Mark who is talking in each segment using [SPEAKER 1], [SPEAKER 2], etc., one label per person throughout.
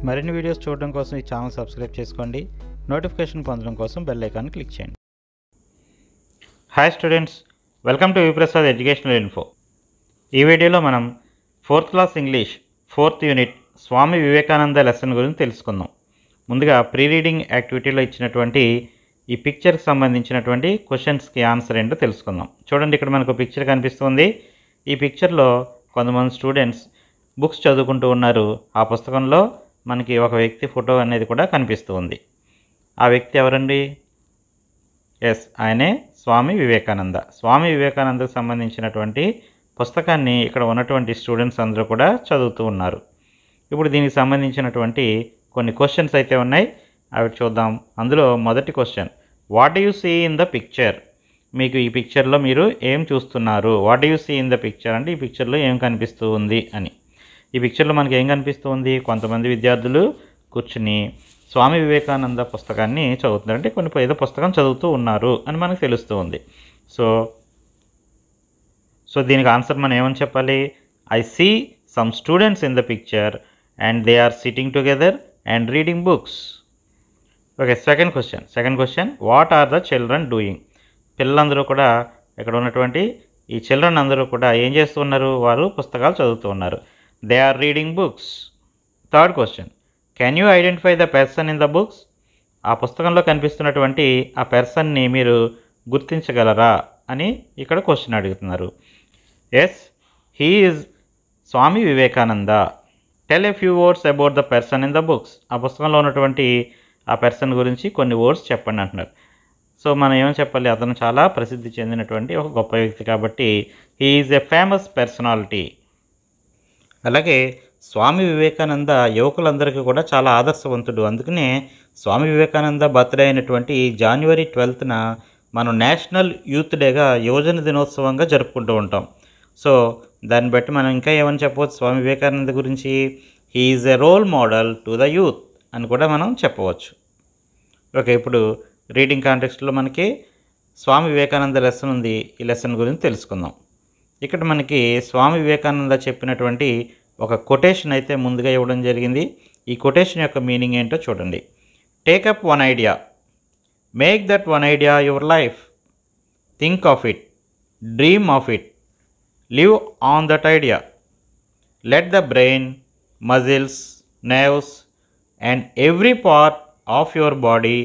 [SPEAKER 1] మరిన్ని వీడియోస్ చూడడం కోసం ఈ ఛానల్ సబ్స్క్రైబ్ చేసుకోండి. నోటిఫికేషన్ పొందడం కోసం బెల్ ఐకాన్ క్లిక్ చేయండి. Hi students, welcome to Viprasad educational info. ఈ వీడియోలో మనం 4th class English 4th unit Swami Vivekananda lesson గురించి తెలుసుకుందాం. ముందుగా ప్రీ రీడింగ్ యాక్టివిటీలో ఇచ్చినటువంటి ఈ పిక్చర్కి సంబంధించినటువంటి క్వశ్చన్స్కి ఆన్సర్ ఏంటో తెలుసుకుందాం. చూడండి, ఇక్కడ మనకు పిక్చర్ కనిపిస్తుంది. ఈ పిక్చర్లో కొంతమంది స్టూడెంట్స్ బుక్స్ చదువుకుంటూ ఉన్నారు. ఆ పుస్తకంలో మనకి ఒక వ్యక్తి ఫోటో అనేది కూడా కనిపిస్తూ ఉంది. ఆ వ్యక్తి ఎవరండి? ఆయనే స్వామి వివేకానంద. స్వామి వివేకానందకు సంబంధించినటువంటి పుస్తకాన్ని ఇక్కడ ఉన్నటువంటి స్టూడెంట్స్ అందరూ కూడా చదువుతూ ఉన్నారు. ఇప్పుడు దీనికి సంబంధించినటువంటి కొన్ని క్వశ్చన్స్ అయితే ఉన్నాయి, అవి చూద్దాం. అందులో మొదటి question, what do you see in the picture? మీకు ఈ పిక్చర్లో మీరు ఏం చూస్తున్నారు? What do you see in the picture అంటే ఈ పిక్చర్లో ఏం కనిపిస్తూ ఉంది అని. ఈ పిక్చర్లో మనకి ఏం కనిపిస్తూ ఉంది? కొంతమంది విద్యార్థులు కూర్చుని స్వామి వివేకానంద పుస్తకాన్ని చదువుతున్నారు, అంటే కొన్ని ఏదో పుస్తకం చదువుతూ ఉన్నారు అని మనకు తెలుస్తూ ఉంది. సో దీనికి ఆన్సర్ మనం ఏమని చెప్పాలి? I see some students in the picture and they are sitting together and reading books. Okay, second question, what are the children doing? పిల్లలందరూ కూడా, ఇక్కడ ఉన్నటువంటి ఈ చిల్డ్రన్ అందరూ కూడా ఏం చేస్తూ ఉన్నారు? వారు పుస్తకాలు చదువుతూ ఉన్నారు. They are reading books. Third question, can you identify the person in the books? ఆ పుస్తకంలో కనిపిస్తున్నటువంటి ఆ పర్సన్ని మీరు గుర్తించగలరా అని ఇక్కడ క్వశ్చన్ అడుగుతున్నారు. Yes, he is Swami Vivekananda. Tell a few words about the person in the books. ఆ పుస్తకంలో ఉన్నటువంటి ఆ పర్సన్ గురించి కొన్ని వర్డ్స్ చెప్పండి అంటున్నారు. సో మనం ఏమని చెప్పాలి? అతను చాలా ప్రసిద్ధి చెందినటువంటి ఒక గొప్ప వ్యక్తి కాబట్టి he is a famous personality. అలాగే స్వామి వివేకానంద యువకులందరికీ కూడా చాలా ఆదర్శవంతుడు. అందుకనే స్వామి వివేకానంద బర్త్డే అయినటువంటి January 12th మనం నేషనల్ యూత్ డేగా యువజన దినోత్సవంగా జరుపుకుంటూ ఉంటాం. సో దాన్ని బట్టి మనం ఇంకా ఏమని చెప్పవచ్చు స్వామి వివేకానంద గురించి? He is a role model to the youth అని కూడా మనం చెప్పవచ్చు. ఓకే, ఇప్పుడు రీడింగ్ కాంటెక్స్ట్లో మనకి స్వామి వివేకానంద లెసన్ ఉంది. ఈ లెసన్ గురించి తెలుసుకుందాం. ఇక్కడ మనకి స్వామి వివేకానంద చెప్పినటువంటి ఒక కొటేషన్ అయితే ముందుగా ఇవ్వడం జరిగింది. ఈ కొటేషన్ యొక్క మీనింగ్ ఏంటో చూడండి. Take up one idea, make that one idea your life, think of it, dream of it, live on that idea, let the brain, muscles, nerves and every part of your body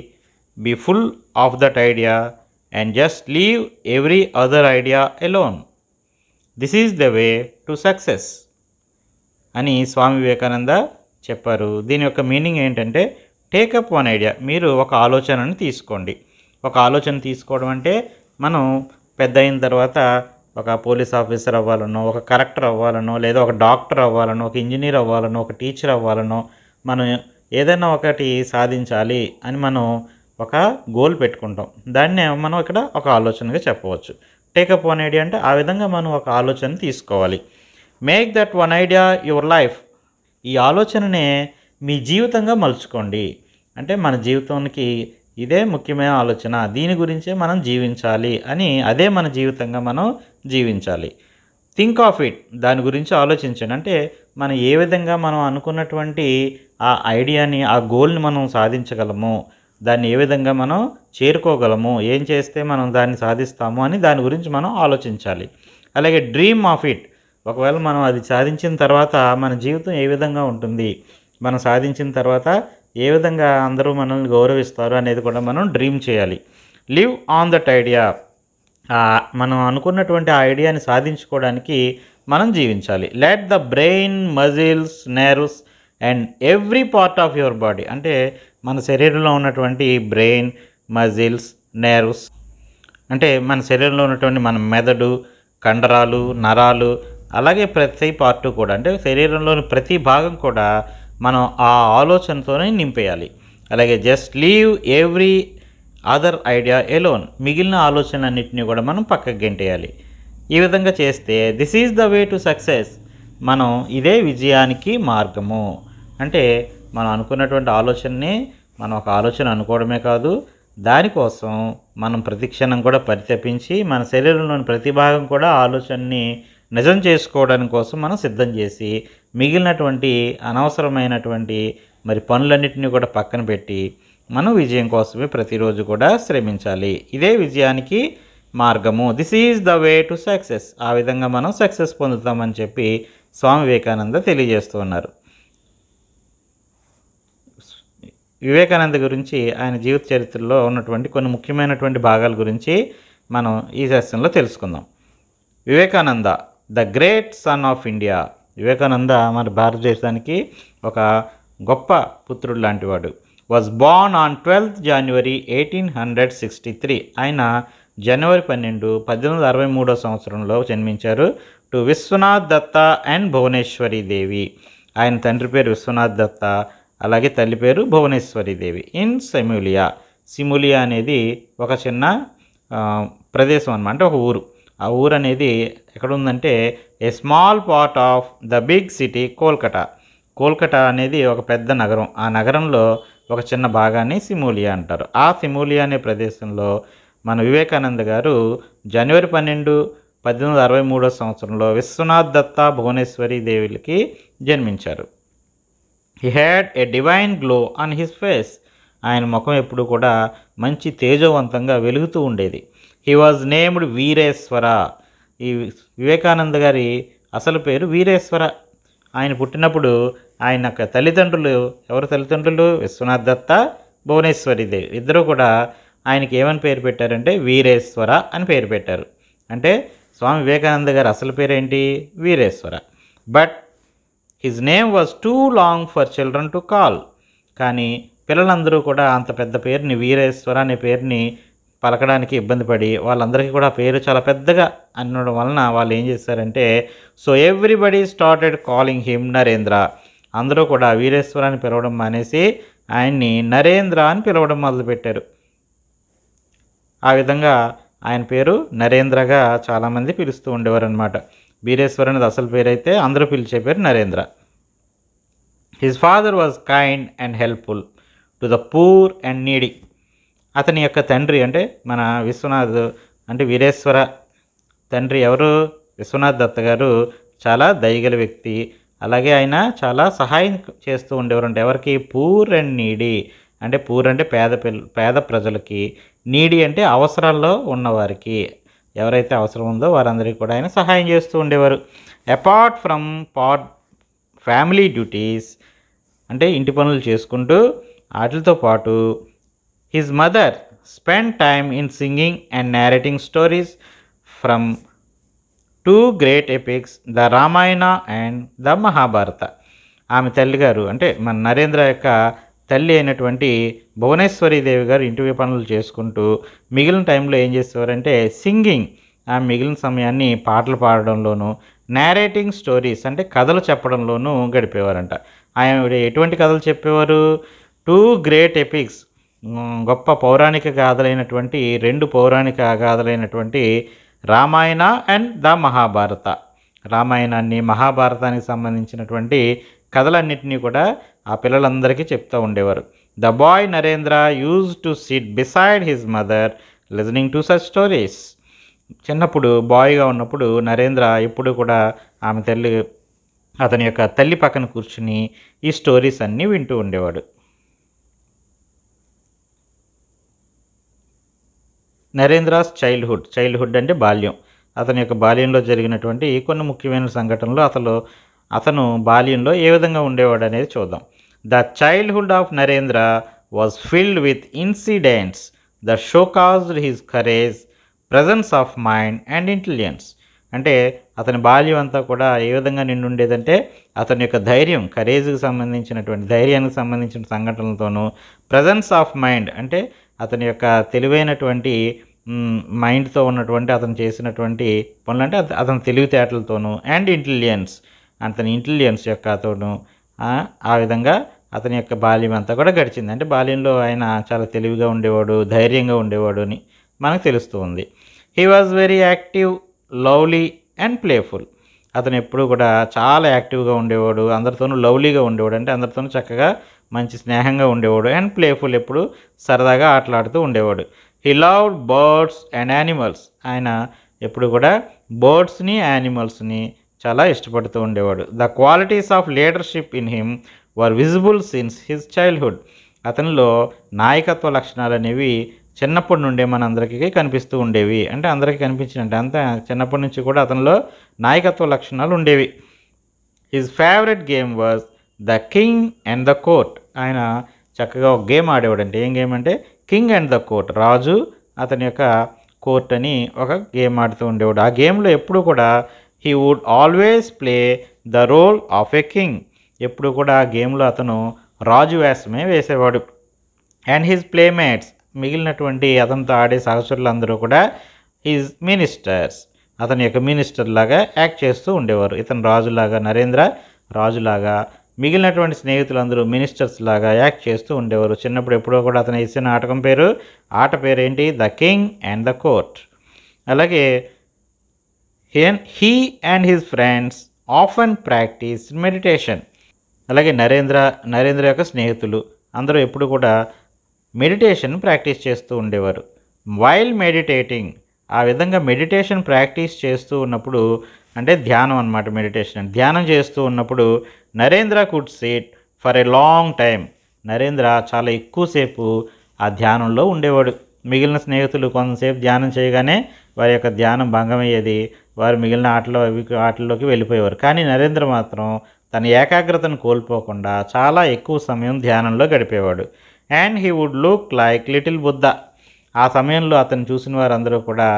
[SPEAKER 1] be full of that idea and just leave every other idea alone. This is the way to success అని స్వామి వివేకానంద చెప్పారు. దీని యొక్క meaning ఏంటంటే take up one idea, మీరు ఒక ఆలోచనని తీసుకోండి. ఒక ఆలోచన తీసుకోవడం అంటే మనం పెద్ద అయిన తర్వాత ఒక పోలీస్ ఆఫీసర్ అవ్వాలనో, ఒక కలెక్టర్ అవ్వాలనో, లేదా ఒక డాక్టర్ అవ్వాలనో, ఒక ఇంజనీర్ అవ్వాలనో, ఒక టీచర్ అవ్వాలనో, మనం ఏదైనా ఒకటి సాధించాలి అని మనం ఒక గోల్ పెట్టుకుంటాం. దాన్నే మనం ఇక్కడ ఒక ఆలోచనగా చెప్పవచ్చు. టేకప్ వన్ ఐడియా అంటే ఆ విధంగా మనం ఒక ఆలోచన తీసుకోవాలి. Make that one idea your life, ఈ ఆలోచననే మీ జీవితంగా మలుచుకోండి. అంటే మన జీవితానికి ఇదే ముఖ్యమైన ఆలోచన, దీని గురించే మనం జీవించాలి అని, అదే మన జీవితంగా మనం జీవించాలి. థింక్ ఆఫ్ ఇట్, దాని గురించి ఆలోచించండి. అంటే మనం ఏ విధంగా మనం అనుకున్నటువంటి ఆ ఐడియాని, ఆ గోల్ని మనం సాధించగలము, దాన్ని ఏ విధంగా మనం చేరుకోగలము, ఏం చేస్తే మనం దాన్ని సాధిస్తాము అని దాని గురించి మనం ఆలోచించాలి. అలాగే డ్రీమ్ ఆఫ్ ఇట్, ఒకవేళ మనం అది సాధించిన తర్వాత మన జీవితం ఏ విధంగా ఉంటుంది, మనం సాధించిన తర్వాత ఏ విధంగా అందరూ మనల్ని గౌరవిస్తారు అనేది కూడా మనం డ్రీమ్ చేయాలి. లివ్ ఆన్ దట్ ఐడియా, మనం అనుకున్నటువంటి ఆ ఐడియాని సాధించుకోవడానికి మనం జీవించాలి. Let the brain, muscles, nerves and every part of your body, అంటే మన శరీరంలో ఉన్నటువంటి బ్రెయిన్, మజిల్స్, నెర్వ్స్, అంటే మన శరీరంలో ఉన్నటువంటి మన మెదడు, కండరాలు, నరాలు, అలాగే ప్రతి పార్టు కూడా, అంటే శరీరంలోని ప్రతి భాగం కూడా మనం ఆ ఆలోచనతోనే నింపేయాలి. అలాగే just leave every other idea alone, మిగిలిన ఆలోచనలన్నింటినీ కూడా మనం పక్కకు గెంటేయాలి. ఈ విధంగా చేస్తే this is the way to success, మనం ఇదే విజయానికి మార్గము. అంటే మనం అనుకున్నటువంటి ఆలోచనని మనం ఒక ఆలోచన అనుకోవడమే కాదు, దానికోసం మనం ప్రతిక్షణం కూడా పరితపించి మన శరీరంలోని ప్రతి భాగం కూడా ఆలోచనని నిజం చేసుకోవడానికి కోసం మనం సిద్ధం చేసి మిగిలినటువంటి అనవసరమైనటువంటి మరి పనులన్నింటినీ కూడా పక్కన పెట్టి మనం విజయం కోసమే ప్రతిరోజు కూడా శ్రమించాలి. ఇదే విజయానికి మార్గము. This is the way to success. ఆ విధంగా మనం సక్సెస్ పొందుతామని చెప్పి స్వామి వివేకానంద తెలియజేస్తూ ఉన్నారు. వివేకానంద గురించి ఆయన జీవిత చరిత్రలో ఉన్నటువంటి కొన్ని ముఖ్యమైనటువంటి భాగాల గురించి మనం ఈ సెషన్లో తెలుసుకుందాం. Vivekananda the great son of India. Vivekananda మన భారతదేశానికి ఒక గొప్ప పుత్రుడు లాంటివాడు. Was born on 12th January 1863. ఆయన జనవరి 12, 1863 సంవత్సరంలో జన్మించారు. To Vishwanath Datta and Bhuvaneshwari Devi. ఆయన తండ్రి పేరు విశ్వనాథ్ దత్త, అలాగే తల్లి పేరు భువనేశ్వరి దేవి. ఇన్ సిమూలియా. సిమూలియా అనేది ఒక చిన్న ప్రదేశం అన్నమాట, అంటే ఒక ఊరు. ఆ ఊరు అనేది ఎక్కడుందంటే a small part of the big city Kolkata. Kolkata అనేది ఒక పెద్ద నగరం. ఆ నగరంలో ఒక చిన్న భాగాన్ని సిమూలియా అంటారు. ఆ సిమూలియా అనే ప్రదేశంలో మన వివేకానంద గారు జనవరి 12, 1863 సంవత్సరంలో విశ్వనాథ్ దత్త భువనేశ్వరి దేవులకి జన్మించారు. He had a divine glow on his face. ఆయన ముఖం ఎప్పుడు కూడా మంచి తేజవంతంగా వెలుగుతూ ఉండేది. He was named Veereshwara. ఈ వివేకానంద గారి అసలు పేరు వీరేశ్వర. ఆయన పుట్టినప్పుడు ఆయన తల్లిదండ్రులు ఎవరు తల్లిదండ్రులు? విశ్వనాథ్ దత్త, భువనేశ్వరి దేవి. ఇద్దరు కూడా ఆయనకి ఏమని పేరు పెట్టారంటే వీరేశ్వర అని పేరు పెట్టారు. అంటే స్వామి వివేకానంద గారి అసలు పేరేంటి? Veereshwara. But his name was two long for children to call. కానీ పిల్లలందరూ కూడా అంత పెద్ద పేరుని, వీరేశ్వర అనే పేరుని పలకడానికి ఇబ్బంది పడి వాళ్ళందరికీ కూడా పేరు చాలా పెద్దగా అనడం వలన వాళ్ళు ఏం చేశారంటే, so everybody started calling him Narendra. అందరూ కూడా వీరేశ్వర అని పిలవడం మానేసి ఆయన్ని నరేంద్ర అని పిలవడం మొదలుపెట్టారు. ఆ విధంగా ఆయన పేరు నరేంద్రగా చాలామంది పిలుస్తూ ఉండేవారు అనమాట. వీరేశ్వర అనేది అసలు పేరు అయితే అందరూ పిలిచే పేరు Narendra. His father was kind and helpful to the poor and needy. అతని యొక్క తండ్రి అంటే మన విశ్వనాథ్ అంటే వీరేశ్వర తండ్రి ఎవరు? విశ్వనాథ్ దత్త గారు చాలా దయగల వ్యక్తి. అలాగే ఆయన చాలా సహాయం చేస్తూ ఉండేవారు. అంటే ఎవరికి? Poor and needy. అంటే పూర్ అంటే పేద ప్రజలకి, నీడీ అంటే అవసరాల్లో ఉన్నవారికి. ఎవరైతే అవసరం ఉందో వారందరికీ కూడా ఆయన సహాయం చేస్తూ ఉండేవారు. అపార్ట్ ఫ్రమ్ ఫ్యామిలీ డ్యూటీస్ అంటే ఇంటి పనులు చేసుకుంటూ వాటితో పాటు his mother spend time in singing and narrating stories from two great epics the Ramayana and the Mahabharata. ఆమె తల్లిగారు అంటే మన నరేంద్ర యొక్క తల్లి అయినటువంటి భువనేశ్వరి దేవి గారు ఇంటి పనులు చేసుకుంటూ మిగిలిన టైంలో ఏం చేసేవారంటే సింగింగ్, ఆ మిగిలిన సమయాన్ని పాటలు పాడడంలోనూ, నేరేటింగ్ స్టోరీస్ అంటే కథలు చెప్పడంలోనూ గడిపేవారంట. ఆయన ఎటువంటి కథలు చెప్పేవారు? టూ గ్రేట్ ఎపిక్స్, గొప్ప పౌరాణిక గాథలైనటువంటి రెండు పౌరాణిక గాథలైనటువంటి రామాయణ అండ్ ద మహాభారత. రామాయణాన్ని, మహాభారతానికి సంబంధించినటువంటి కథలన్నింటినీ కూడా ఆ పిల్లలందరికీ చెప్తూ ఉండేవారు. The boy Narendra use to SIT beside his mother listening to such stories. చిన్నప్పుడు బాయ్గా ఉన్నప్పుడు నరేంద్ర ఎప్పుడు కూడా అతని యొక్క తల్లి పక్కన కూర్చుని ఈ స్టోరీస్ అన్నీ వింటూ ఉండేవాడు. నరేంద్రాస్ చైల్డ్హుడ్ అంటే బాల్యం. అతని యొక్క బాల్యంలో జరిగినటువంటి కొన్ని ముఖ్యమైన సంఘటనలు, అతను బాల్యంలో ఏ విధంగా ఉండేవాడు అనేది చూద్దాం. The childhood of Narendra was filled with incidents the showcased his courage, presence of mind and intelligence. అంటే అతని బాల్యం అంతా కూడా ఏ విధంగా నిండుండేదంటే అతని యొక్క ధైర్యం, కరేజ్కి సంబంధించినటువంటి ధైర్యానికి సంబంధించిన సంఘటనలతోనూ, ప్రజెన్స్ ఆఫ్ మైండ్ అంటే అతని యొక్క తెలివైనటువంటి మైండ్తో ఉన్నటువంటి అతను చేసినటువంటి పనులు అంటే అతని తెలివితేటలతోనూ, అండ్ ఇంటెలిజెన్స్ అతని ఇంటెలిజెన్స్ యొక్కతోనూ. ఆ విధంగా అతని యొక్క బాల్యం అంతా కూడా గడిచింది. అంటే బాల్యంలో ఆయన చాలా తెలివిగా ఉండేవాడు, ధైర్యంగా ఉండేవాడు అని మనకు తెలుస్తూ ఉంది. He was very active, lovely and playful. అతను ఎప్పుడు కూడా చాలా యాక్టివ్గా ఉండేవాడు, అందరితోనూ లవ్లీగా ఉండేవాడు, అంటే అందరితోనూ చక్కగా మంచి స్నేహంగా ఉండేవాడు. అండ్ ప్లేఫుల్, ఎప్పుడు సరదాగా ఆటలాడుతూ ఉండేవాడు. He loved birds and animals. ఆయన ఎప్పుడు కూడా బర్డ్స్ని, యానిమల్స్ని చాలా ఇష్టపడుతూ ఉండేవాడు. The qualities of leadership in him were visible since his childhood. అతనిలో నాయకత్వ లక్షణాలు అనేవి చిన్నప్పటి నుండే మనందరికీ కనిపిస్తూ ఉండేవి. అంటే అందరికీ కనిపించినట్టు అంతా చిన్నప్పటి నుంచి కూడా అతనిలో నాయకత్వ లక్షణాలు ఉండేవి. His favourite game was the king and the court. ఆయన చక్కగా ఒక గేమ్ ఆడేవాడంటే ఏం గేమ్ అంటే కింగ్ అండ్ ద కోర్ట్, రాజు అతని యొక్క కోర్ట్ అని ఒక గేమ్ ఆడుతూ ఉండేవాడు. ఆ గేమ్లో ఎప్పుడు కూడా he would always play the role of a king. ఎప్పుడు కూడా ఆ గేమ్లో అతను రాజు వేషమే వేసేవాడు. అండ్ హిజ్ ప్లేమేట్స్, మిగిలినటువంటి అతనితో ఆడే సహచరులందరూ కూడా హిజ్ మినిస్టర్స్, అతని యొక్క మినిస్టర్ లాగా యాక్ట్ చేస్తూ ఉండేవారు. ఇతను రాజులాగా, నరేంద్ర రాజులాగా, మిగిలినటువంటి స్నేహితులందరూ మినిస్టర్స్ లాగా యాక్ట్ చేస్తూ ఉండేవారు. చిన్నప్పుడు ఎప్పుడో కూడా అతను వేసిన ఆట పేరు ఏంటి? The king and the court. అలాగే he and his friends often practice meditation. అలాగే నరేంద్ర యొక్క స్నేహితులు అందరూ ఎప్పుడు కూడా మెడిటేషన్ ప్రాక్టీస్ చేస్తూ ఉండేవారు. వైల్ మెడిటేటింగ్, ఆ విధంగా మెడిటేషన్ ప్రాక్టీస్ చేస్తూ ఉన్నప్పుడు, అంటే ధ్యానం అన్నమాట. మెడిటేషన్ ధ్యానం చేస్తూ ఉన్నప్పుడు Narendra could SIT for a long time. Narendra చాలా ఎక్కువసేపు ఆ ధ్యానంలో ఉండేవాడు. మిగిలిన స్నేహితులు కొంతసేపు ధ్యానం చేయగానే వారి యొక్క ధ్యానం భంగమయ్యేది, వారు మిగిలిన ఆటల్లోకి వెళ్ళిపోయేవారు. కానీ నరేంద్ర మాత్రం తన ఏకాగ్రతను కోల్పోకుండా చాలా ఎక్కువ సమయం ధ్యానంలో గడిపేవాడు. And he would look like little Buddha. ఆ సమయంలో అతను చూసిన వారందరూ కూడా,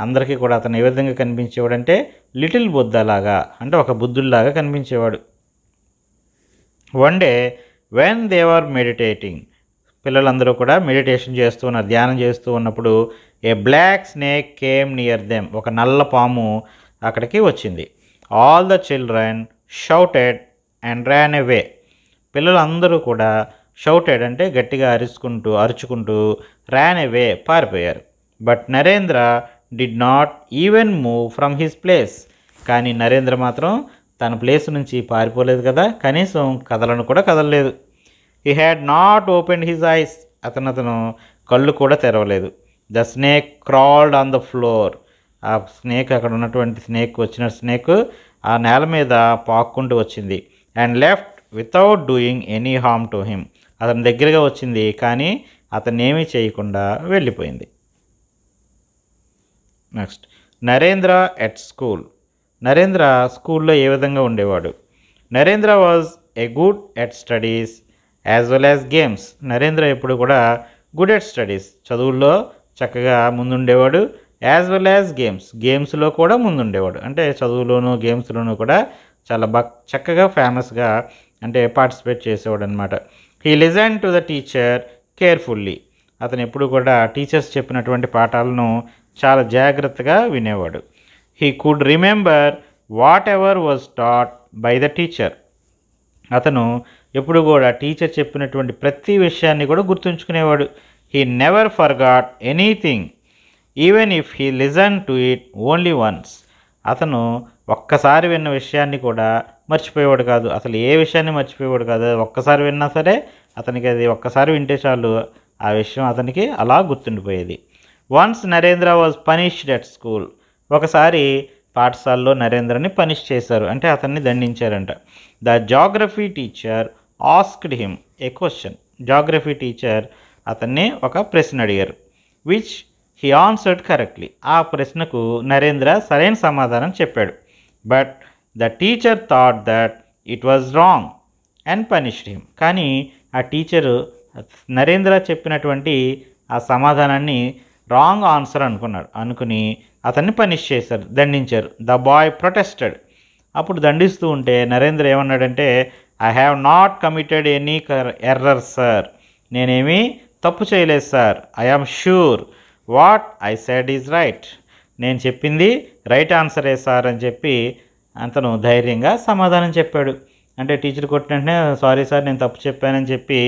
[SPEAKER 1] అందరికీ కూడా అతను ఏ విధంగా కనిపించేవాడు అంటే లిటిల్ బుద్ధ లాగా, అంటే ఒక బుద్ధుల్లాగా కనిపించేవాడు. One day when they were meditating, పిల్లలందరూ కూడా మెడిటేషన్ చేస్తూ ఉన్నారు, ధ్యానం చేస్తూ ఉన్నప్పుడు a black snake came near them, ఒక నల్ల పాము అక్కడికి వచ్చింది. All the children shouted and ran away. పిల్లలందరూ కూడా షౌటెడ్ అంటే గట్టిగా అరుచుకుంటూ ర్యాన్ అవే, పారిపోయారు. But Narendra did not even move from his place. కానీ నరేంద్ర మాత్రం తన ప్లేస్ నుంచి పారిపోలేదు కదా, కనీసం కదలలేదు. He had not opened his eyes, అతను కళ్ళు కూడా తెరవలేదు. The snake crawled on the floor. ఆ స్నేక్, అక్కడ ఉన్నటువంటి స్నేక్ ఆ నేల మీద పాక్కుంటూ వచ్చింది. And left without doing any harm to him. అతని దగ్గరగా వచ్చింది కానీ అతన్ని ఏమీ చేయకుండా వెళ్ళిపోయింది. Next, Narendra at school. Narendra స్కూల్లో ఏ విధంగా ఉండేవాడు? Narendra was a good at studies as well as games. Narendra ఎప్పుడు కూడా గుడ్ ఎట్ స్టడీస్, చదువుల్లో చక్కగా ముందుండేవాడు. యాజ్ వెల్ యాజ్ గేమ్స్లో కూడా ముందుండేవాడు. అంటే చదువులోను గేమ్స్లోనూ కూడా చాలా చక్కగా ఫేమస్గా అంటే పార్టిసిపేట్ చేసేవాడు అనమాట. He listen to the teacher carefully. అతను ఎప్పుడు కూడా టీచర్స్ చెప్పినటువంటి పాఠాలను చాలా జాగ్రత్తగా వినేవాడు. He could remember whatever was taught by the teacher. అతను ఎప్పుడు కూడా టీచర్ చెప్పినటువంటి ప్రతి విషయాన్ని కూడా గుర్తుంచుకునేవాడు. He never forgot anything even if he listen to it only once. అతను ఒక్కసారి విన్న విషయాన్ని కూడా మర్చిపోయేవాడు కాదు. అసలు ఏ విషయాన్ని మర్చిపోయేవాడు కాదు. ఒక్కసారి విన్నా సరే అతనికి అది ఒక్కసారి వింటే చాలు, ఆ విషయం అతనికి అలా గుర్తుండిపోయేది. Once Narendra was punished at school. ఒకసారి పాఠశాలలో నరేంద్రని పనిష్ చేశారు, అంటే అతన్ని దండించారంట. The geography teacher asked him a question. Geography teacher అతన్ని ఒక ప్రశ్న అడిగారు. Which he answered correctly. ఆ ప్రశ్నకు నరేంద్ర సరైన సమాధానం చెప్పాడు. But the teacher thought that it was wrong and punished him. కానీ ఆ టీచరు నరేంద్ర చెప్పినటువంటి ఆ సమాధానాన్ని రాంగ్ ఆన్సర్ అనుకుని అతన్ని పనిష్ చేశారు, దండించారు. The boy protested. అప్పుడు దండిస్తూ ఉంటే నరేంద్ర ఏమన్నాడంటే, I have not committed any error sir. నేనేమీ తప్పు చేయలేదు సార్. I am sure what I said is right. నేను చెప్పింది రైట్ ఆన్సరే సార్ అని చెప్పి అతను ధైర్యంగా సమాధానం చెప్పాడు. అంటే టీచర్ కొట్టినంటే సారీ సార్ నేను తప్పు చెప్పానని చెప్పి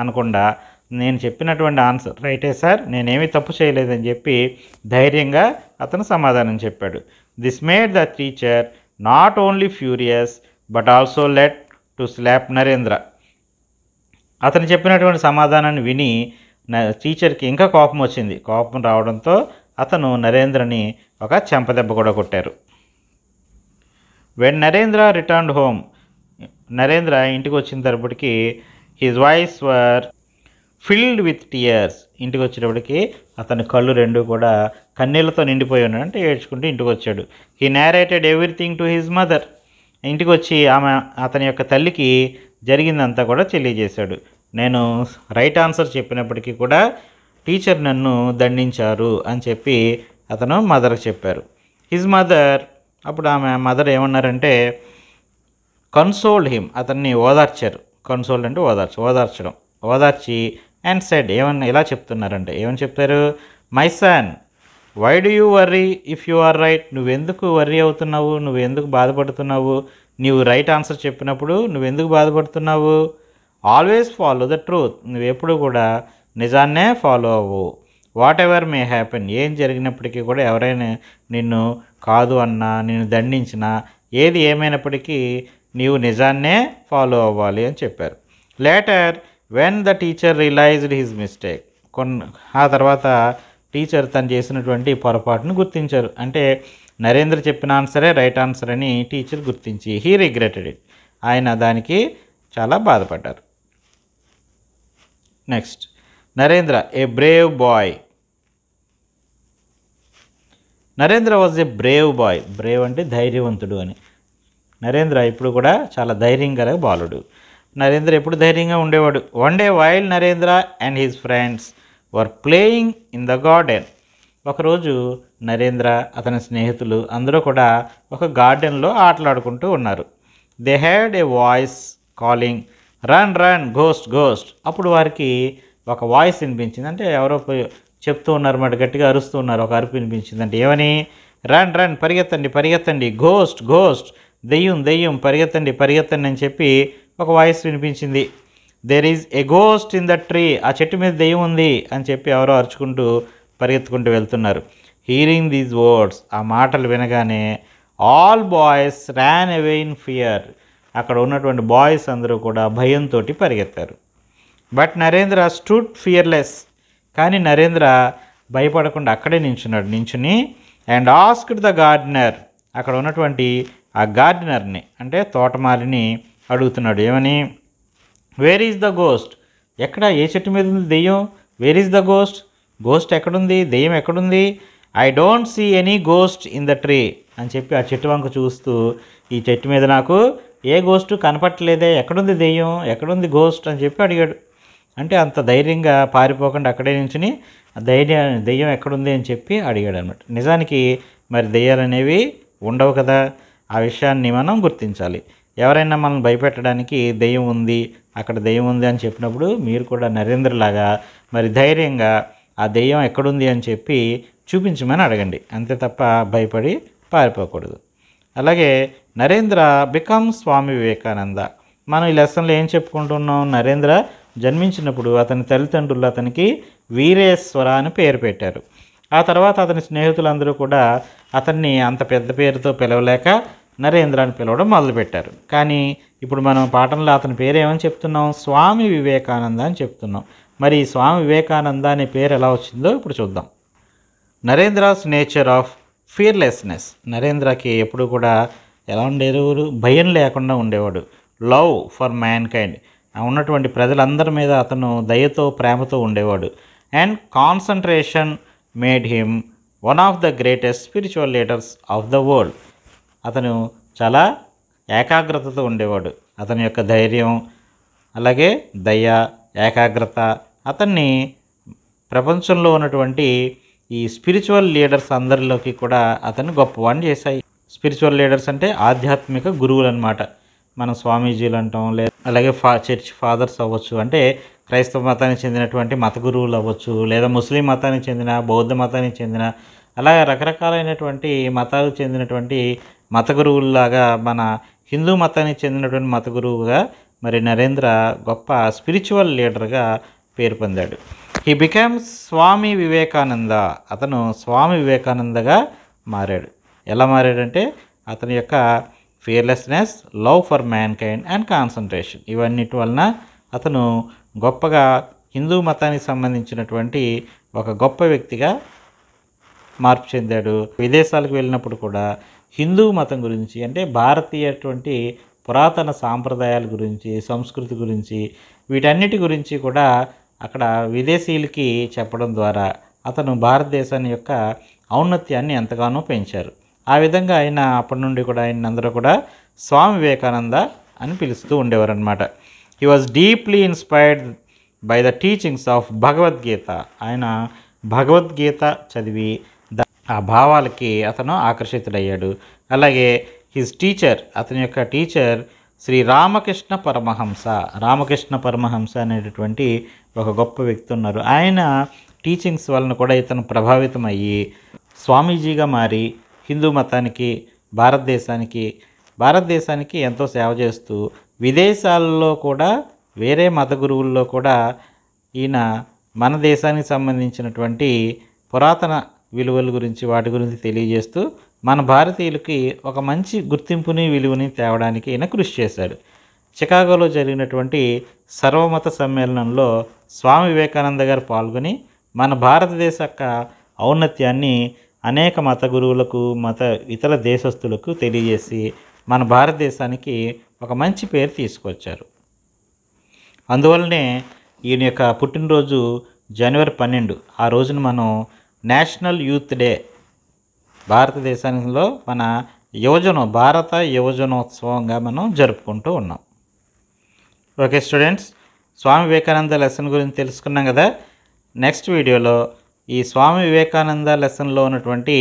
[SPEAKER 1] అనకుండా, నేను చెప్పినటువంటి ఆన్సర్ రైటే సార్, నేనేమీ తప్పు చేయలేదని చెప్పి ధైర్యంగా అతను సమాధానం చెప్పాడు. This made the teacher not only furious but also let to slap Narendra. అతను చెప్పినటువంటి సమాధానాన్ని విని టీచర్కి ఇంకా కోపం వచ్చింది. కోపం రావడంతో అతను నరేంద్రని ఒక చెంపదెబ్బ కూడా కొట్టారు. When Narendra returned home, Narendra ఇంటికి వచ్చిన తరపుడికి his voice were filled with tears. ఇంటికి వచ్చేటప్పటికి అతని కళ్ళు రెండు కూడా కన్నీళ్లతో నిండిపోయి ఉన్నాడు, అంటే ఏడ్చుకుంటూ ఇంటికి వచ్చాడు. He narrated everything to his mother. ఇంటికి వచ్చి ఆమె అతని యొక్క తల్లికి జరిగిందంతా కూడా తెలియజేశాడు. నేను రైట్ ఆన్సర్ చెప్పినప్పటికీ కూడా టీచర్ నన్ను దండించారు అని చెప్పి అతను మదర్కి చెప్పారు. హిజ్ మదర్, అప్పుడు ఆమె మదర్ ఏమన్నారంటే కన్సోల్డ్ హిమ్, అతన్ని ఓదార్చారు. కన్సోల్డ్ అంటే ఓదార్చడం. ఓదార్చి అండ్ సెడ్, ఏమన్నా ఇలా చెప్తున్నారంటే ఏమని చెప్తారు, my son why do you worry if you are right. నువ్వెందుకు వర్రీ అవుతున్నావు, నువ్వెందుకు బాధపడుతున్నావు, నీవు రైట్ ఆన్సర్ చెప్పినప్పుడు నువ్వెందుకు బాధపడుతున్నావు. ఆల్వేస్ ఫాలో ద ట్రూత్, నువ్వెప్పుడు కూడా నిజాన్నే ఫాలో అవ్వు. వాట్ ఎవర్ మే హ్యాపెన్, ఏం జరిగినప్పటికీ కూడా ఎవరైనా నిన్ను కాదు అన్నా, నిన్ను దండించినా, ఏది ఏమైనప్పటికీ నీవు నిజాన్నే ఫాలో అవ్వాలి అని చెప్పారు. Later when the teacher realised his mistake, ఆ తర్వాత టీచర్ తను చేసినటువంటి పొరపాటును గుర్తించారు. అంటే నరేంద్ర చెప్పిన ఆన్సరే రైట్ ఆన్సర్ అని టీచర్ గుర్తించి హీ రిగ్రెటెడ్ ఇట్, ఆయన దానికి చాలా బాధపడ్డారు. Next, Narendra a brave boy. Narendra was a brave boy. Brave అంటే ధైర్యవంతుడు అని. నరేంద్ర ఇప్పుడు కూడా చాలా ధైర్యం గల బాలుడు. నరేంద్ర ఎప్పుడు ధైర్యంగా ఉండేవాడు. One day while Narendra and his friends were playing in the garden. ఒకరోజు నరేంద్ర అతని స్నేహితులు అందరూ కూడా ఒక గార్డెన్లో ఆటలాడుకుంటూ ఉన్నారు. They had a voice calling run run ghost ghost. అప్పుడు వారికి ఒక వాయిస్ వినిపించింది, అంటే ఎవరో చెప్తూ ఉన్నారు మాట, గట్టిగా అరుస్తూ ఉన్నారు. ఒక అరుపు వినిపించింది, అంటే ఏమని, రన్ రన్ పరిగెత్తండి పరిగెత్తండి, గోస్ట్ గోస్ట్ దెయ్యం దెయ్యం పరిగెత్తండి పరిగెత్తండి అని చెప్పి ఒక వాయిస్ వినిపించింది. There is a ghost in the tree, ఆ చెట్టు మీద దెయ్యం ఉంది అని చెప్పి ఎవరో అరుచుకుంటూ పరిగెత్తుకుంటూ వెళ్తున్నారు. హీరింగ్ దీస్ వర్డ్స్, ఆ మాటలు వినగానే all boys Ryan away in fear, అక్కడ ఉన్నటువంటి బాయ్స్ అందరూ కూడా భయంతో పరిగెత్తారు. బట్ నరేంద్ర స్టూడ్ ఫియర్లెస్, కానీ నరేంద్ర భయపడకుండా అక్కడే నించుని అండ్ ఆస్క్డ్ ద గార్డెనర్, అక్కడ ఉన్నటువంటి ఆ గార్డెనర్ని అంటే తోటమాలిని అడుగుతున్నాడు, ఏమని, వేర్ ఈజ్ ద గోస్ట్, ఎక్కడ ఏ చెట్టు మీద ఉంది దెయ్యం, where is the ghost, ghost ఎక్కడుంది, దెయ్యం ఎక్కడుంది. I don't see any ghost in the tree అని చెప్పి ఆ చెట్టు వంక చూస్తూ, ఈ చెట్టు మీద నాకు ఏ గోస్ట్ కనపట్టలేదే, ఎక్కడుంది దెయ్యం, ఎక్కడుంది గోస్ట్ అని చెప్పి అడిగాడు. అంటే అంత ధైర్యంగా పారిపోకుండా అక్కడే నించుని దెయ్యం ఎక్కడుంది అని చెప్పి అడిగాడు అనమాట. నిజానికి మరి దెయ్యాలు అనేవి ఉండవు కదా, ఆ విషయాన్ని మనం గుర్తించాలి. ఎవరైనా మనల్ని భయపెట్టడానికి దెయ్యం ఉంది, అక్కడ దెయ్యం ఉంది అని చెప్పినప్పుడు మీరు కూడా నరేంద్రలాగా మరి ధైర్యంగా ఆ దెయ్యం ఎక్కడుంది అని చెప్పి చూపించమని అడగండి, అంతే తప్ప భయపడి పారిపోకూడదు. అలాగే నరేంద్ర బికమ్ స్వామి వివేకానంద. మనం ఈ లెసన్లో ఏం చెప్పుకుంటున్నాం, నరేంద్ర జన్మించినప్పుడు అతని తల్లిదండ్రులు అతనికి వీరేశ్వర అని పేరు పెట్టారు. ఆ తర్వాత అతని స్నేహితులందరూ కూడా అతన్ని అంత పెద్ద పేరుతో పిలవలేక నరేంద్ర అని పిలవడం మొదలుపెట్టారు. కానీ ఇప్పుడు మనం పాఠంలో అతని పేరు ఏమని చెప్తున్నాం, స్వామి వివేకానంద అని చెప్తున్నాం. మరి ఈ స్వామి వివేకానంద అనే పేరు ఎలా వచ్చిందో ఇప్పుడు చూద్దాం. నరేంద్రాస్ నేచర్ ఆఫ్ ఫియర్లెస్నెస్. నరేంద్రకి ఎప్పుడు కూడా ఎలా ఉండేవాడు, భయం లేకుండా ఉండేవాడు. లవ్ ఫర్ మ్యాన్ కైండ్, ఉన్నటువంటి ప్రజలందరి మీద అతను దయతో ప్రేమతో ఉండేవాడు. And concentration made him one of the greatest spiritual leaders of the world. అతను చాలా ఏకాగ్రతతో ఉండేవాడు. అతని యొక్క ధైర్యం, అలాగే దయ, ఏకాగ్రత అతన్ని ప్రపంచంలో ఉన్నటువంటి ఈ స్పిరిచువల్ లీడర్స్ అందరిలోకి కూడా అతన్ని గొప్పవాడిని చేశాయి. స్పిరిచువల్ లీడర్స్ అంటే ఆధ్యాత్మిక గురువులు అన్నమాట. మనం స్వామీజీలు అంటాం, లేదా అలాగే చర్చ్ ఫాదర్స్ అవ్వచ్చు, అంటే క్రైస్తవ మతానికి చెందినటువంటి మత గురువులు అవ్వచ్చు, లేదా ముస్లిం మతానికి చెందిన, బౌద్ధ మతానికి చెందిన, అలాగే రకరకాలైనటువంటి మతాలకు చెందినటువంటి మత గురువుల్లాగా మన హిందూ మతానికి చెందినటువంటి మత గురువుగా మరి నరేంద్ర గొప్ప స్పిరిచువల్ లీడర్గా పేరు పొందాడు. He becomes Swami Vivekananda. అతను స్వామి వివేకానందగా మారాడు. ఎలా మారాడంటే అతని యొక్క fearlessness, love for man kind and concentration, ఇవన్నిటి వలన అతను గొప్పగా హిందూ మతానికి సంబంధించినటువంటి ఒక గొప్ప వ్యక్తిగా మార్పు చెందాడు. విదేశాలకు వెళ్ళినప్పుడు కూడా హిందూ మతం గురించి, అంటే భారతీయటువంటి పురాతన సాంప్రదాయాల గురించి, సంస్కృతి గురించి, వీటన్నిటి గురించి కూడా అక్కడ విదేశీయులకి చెప్పడం ద్వారా అతను భారతదేశాన్ని యొక్క ఔన్నత్యాన్ని ఎంతగానో పెంచారు. ఆ విధంగా ఆయన అప్పటి నుండి కూడా ఆయన అందరూ కూడా స్వామి వివేకానంద అని పిలుస్తూ ఉండేవారనమాట. He was deeply inspired by the teachings of Bhagavad Gita. ఆయన భగవద్గీత చదివి ఆ భావాలకి అతను ఆకర్షితుడయ్యాడు. అలాగే హిజ్ టీచర్, అతని యొక్క టీచర్ శ్రీ రామకృష్ణ పరమహంస. రామకృష్ణ పరమహంస అనేటటువంటి ఒక గొప్ప వ్యక్తి ఉన్నారు. ఆయన టీచింగ్స్ వలన కూడా ఇతను ప్రభావితం అయ్యి స్వామీజీగా మారి హిందూ మతానికి, భారతదేశానికి ఎంతో సేవ చేస్తూ విదేశాల్లో కూడా వేరే మత గురువుల్లో కూడా ఈయన మన దేశానికి సంబంధించినటువంటి పురాతన విలువల గురించి, వాటి గురించి తెలియజేస్తూ మన భారతీయులకి ఒక మంచి గుర్తింపుని, విలువని తేవడానికి ఈయన కృషి చేశాడు. చికాగోలో జరిగినటువంటి సర్వమత సమ్మేళనంలో స్వామి వివేకానంద గారు పాల్గొని మన భారతదేశ యొక్క ఔన్నత్యాన్ని అనేక మత గురువులకు, ఇతర దేశస్తులకు తెలియజేసి మన భారతదేశానికి ఒక మంచి పేరు తీసుకొచ్చారు. అందువల్లనే ఈయన యొక్క పుట్టినరోజు జనవరి 12. ఆ రోజున మనం నేషనల్ యూత్ డే, భారతదేశంలో మన భారత యువజనోత్సవంగా మనం జరుపుకుంటూ ఉన్నాం. ఓకే స్టూడెంట్స్, స్వామి వివేకానంద లెసన్ గురించి తెలుసుకున్నాం కదా. నెక్స్ట్ వీడియోలో ఈ స్వామి వివేకానంద లెసన్లో ఉన్నటువంటి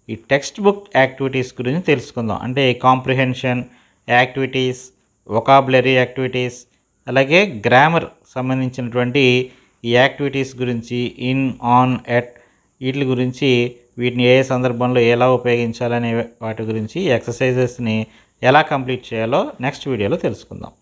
[SPEAKER 1] ఈ టెక్స్ట్ బుక్ యాక్టివిటీస్ గురించి తెలుసుకుందాం. అంటే కాంప్రిహెన్షన్ యాక్టివిటీస్, వొకాబులరీ యాక్టివిటీస్, అలాగే గ్రామర్ సంబంధించినటువంటి ఈ యాక్టివిటీస్ గురించి, ఇన్, ఆన్, ఎట్, వీటి గురించి, వీటిని ఏ సందర్భంలో ఎలా ఉపయోగించాలనే వాటి గురించి, ఎక్సర్సైజెస్ని ఎలా కంప్లీట్ చేయాలో నెక్స్ట్ వీడియోలో తెలుసుకుందాం.